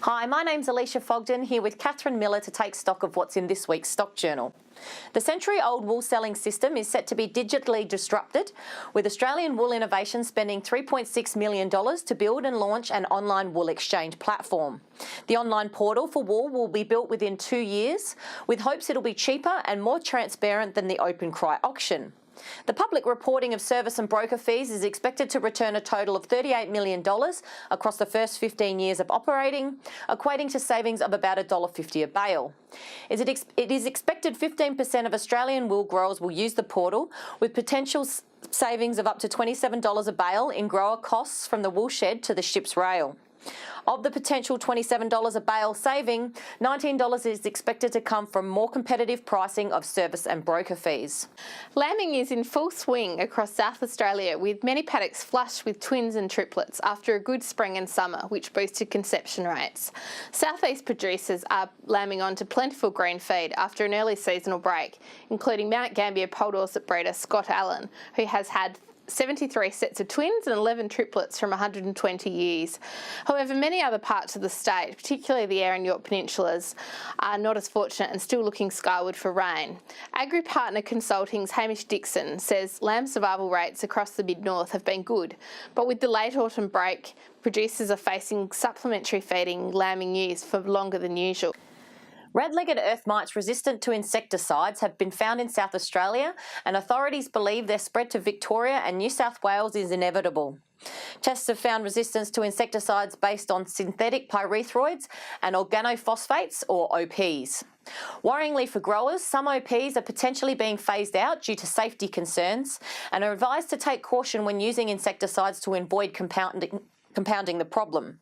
Hi, my name's Alicia Fogden, here with Catherine Miller to take stock of what's in this week's Stock Journal. The century-old wool selling system is set to be digitally disrupted, with Australian Wool Innovation spending $3.6 million to build and launch an online wool exchange platform. The online portal for wool will be built within 2 years, with hopes it'll be cheaper and more transparent than the OpenCry auction. The public reporting of service and broker fees is expected to return a total of $38 million across the first 15 years of operating, equating to savings of about $1.50 a bale. It is expected 15% of Australian wool growers will use the portal, with potential savings of up to $27 a bale in grower costs from the wool shed to the ship's rail. Of the potential $27 a bale saving, $19 is expected to come from more competitive pricing of service and broker fees. Lambing is in full swing across South Australia, with many paddocks flush with twins and triplets after a good spring and summer, which boosted conception rates. Southeast producers are lambing on to plentiful green feed after an early seasonal break, including Mount Gambier Poll Dorset breeder Scott Allen, who has had 73 sets of twins and 11 triplets from 120 years. However, many other parts of the state, particularly the Eyre and Yorke Peninsulas, are not as fortunate and still looking skyward for rain. Agri-Partner Consulting's Hamish Dixon says lamb survival rates across the mid-north have been good, but with the late autumn break, producers are facing supplementary feeding lambing ewes for longer than usual. Red-legged earth mites resistant to insecticides have been found in South Australia, and authorities believe their spread to Victoria and New South Wales is inevitable. Tests have found resistance to insecticides based on synthetic pyrethroids and organophosphates, or OPs. Worryingly for growers, some OPs are potentially being phased out due to safety concerns and are advised to take caution when using insecticides to avoid compounding the problem.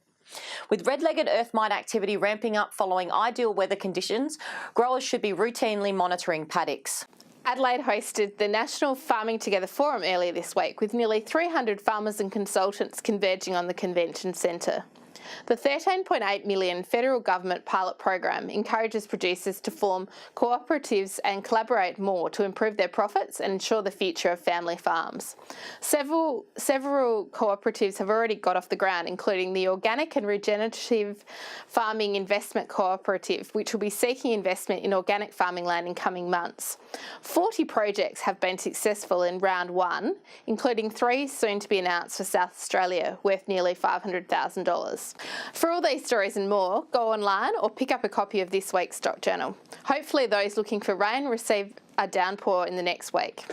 With red-legged earth mite activity ramping up following ideal weather conditions, growers should be routinely monitoring paddocks. Adelaide hosted the National Farming Together Forum earlier this week, with nearly 300 farmers and consultants converging on the convention centre. The $13.8 million federal government pilot program encourages producers to form cooperatives and collaborate more to improve their profits and ensure the future of family farms. Several cooperatives have already got off the ground, including the Organic and Regenerative Farming Investment Cooperative, which will be seeking investment in organic farming land in coming months. 40 projects have been successful in round one, including 3 soon to be announced for South Australia, worth nearly $500,000. For all these stories and more, go online or pick up a copy of this week's Stock Journal. Hopefully those looking for rain receive a downpour in the next week.